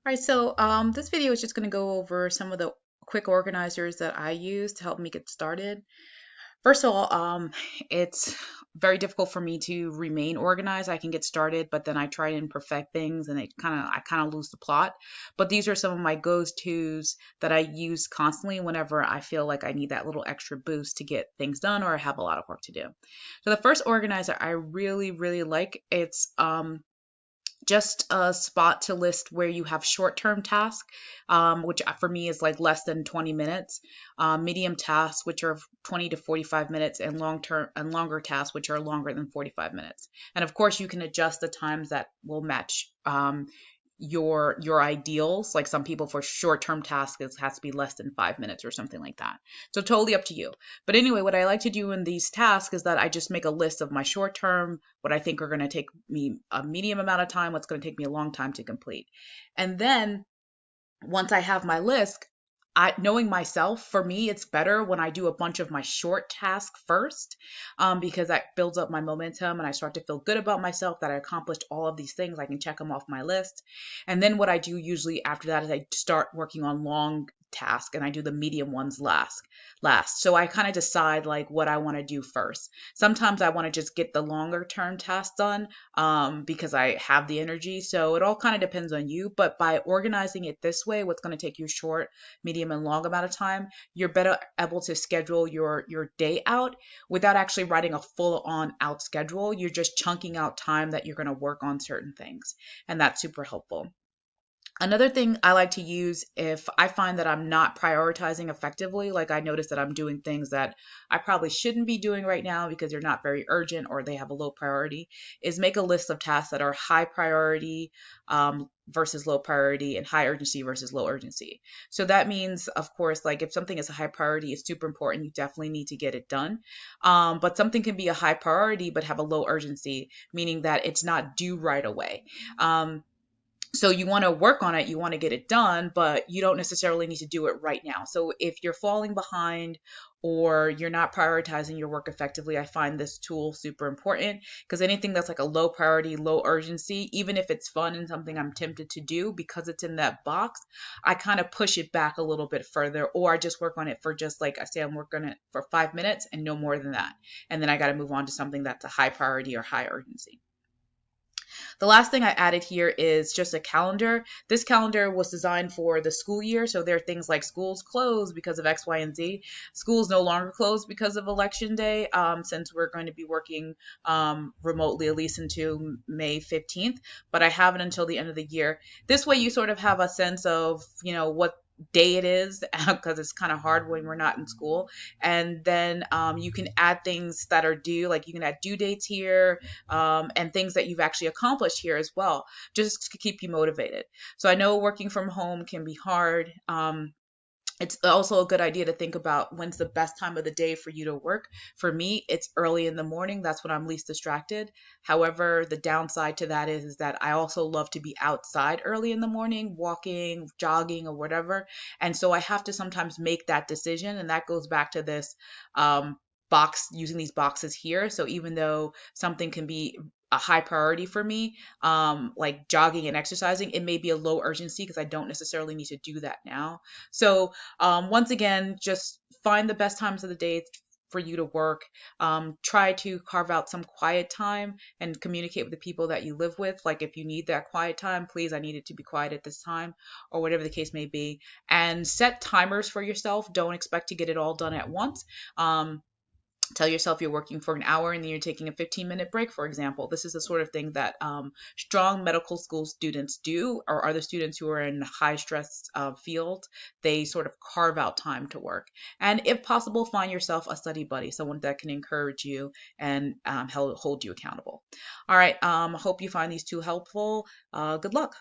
All right, so this video is just going to go over some of the quick organizers that I use to help me get started. First of all, it's very difficult for me to remain organized. I can get started, but then I try and perfect things, and I kind of lose the plot. But these are some of my go-tos that I use constantly whenever I feel like I need that little extra boost to get things done or I have a lot of work to do. So the first organizer I really, really like, it's just a spot to list where you have short-term tasks, which for me is like less than 20 minutes, medium tasks, which are 20 to 45 minutes, and long-term and longer tasks, which are longer than 45 minutes. And of course, you can adjust the times that will match your ideals. Like some people for short-term tasks, it has to be less than 5 minutes or something like that. So totally up to you. But anyway, what I like to do in these tasks is that I just make a list of my short-term, what I think are going to take me a medium amount of time, what's going to take me a long time to complete. And then once I have my list, knowing myself, for me, it's better when I do a bunch of my short tasks first, because that builds up my momentum and I start to feel good about myself that I accomplished all of these things. I can check them off my list. And then what I do usually after that is I start working on long task and I do the medium ones last. So I kind of decide like what I want to do first. Sometimes I want to just get the longer term tasks done, because I have the energy. So it all kind of depends on you. But by organizing it this way, what's going to take you short, medium, and long amount of time, you're better able to schedule your day out without actually writing a full on out schedule. You're just chunking out time that you're going to work on certain things. And that's super helpful. Another thing I like to use if I find that I'm not prioritizing effectively, like I notice that I'm doing things that I probably shouldn't be doing right now because they're not very urgent or they have a low priority, is make a list of tasks that are high priority, versus low priority, and high urgency versus low urgency. So that means, of course, like if something is a high priority, it's super important. You definitely need to get it done. But something can be a high priority but have a low urgency, meaning that it's not due right away. So you want to work on it, you want to get it done, but you don't necessarily need to do it right now. So if you're falling behind or you're not prioritizing your work effectively, I find this tool super important, because anything that's like a low priority, low urgency, even if it's fun and something I'm tempted to do, because it's in that box, I kind of push it back a little bit further, or I just work on it for just like I say, I'm working on it for 5 minutes and no more than that. And then I got to move on to something that's a high priority or high urgency. The last thing I added here is just a calendar. This calendar was designed for the school year, so there are things like schools closed because of X, Y, and Z. Schools no longer closed because of Election Day, since we're going to be working remotely at least until May 15th, but I have it until the end of the year. This way you sort of have a sense of, what day it is, because it's kind of hard when we're not in school. And then you can add things that are due, like you can add due dates here, and things that you've actually accomplished here as well, just to keep you motivated. So I know working from home can be hard. It's also a good idea to think about when's the best time of the day for you to work. For me, it's early in the morning. That's when I'm least distracted. However, the downside to that is that I also love to be outside early in the morning, walking, jogging, or whatever. And so I have to sometimes make that decision. And that goes back to this box, using these boxes here. So even though something can be a high priority for me, like jogging and exercising, it may be a low urgency because I don't necessarily need to do that now. So once again, just find the best times of the day for you to work. Try to carve out some quiet time and communicate with the people that you live with. Like if you need that quiet time, please, I need it to be quiet at this time, or whatever the case may be. And set timers for yourself. Don't expect to get it all done at once. Tell yourself you're working for an hour and then you're taking a 15-minute break, for example. This is the sort of thing that strong medical school students do, or other students who are in high stress fields. They sort of carve out time to work. And if possible, find yourself a study buddy, someone that can encourage you and hold you accountable. All right. Hope you find these two helpful. Good luck.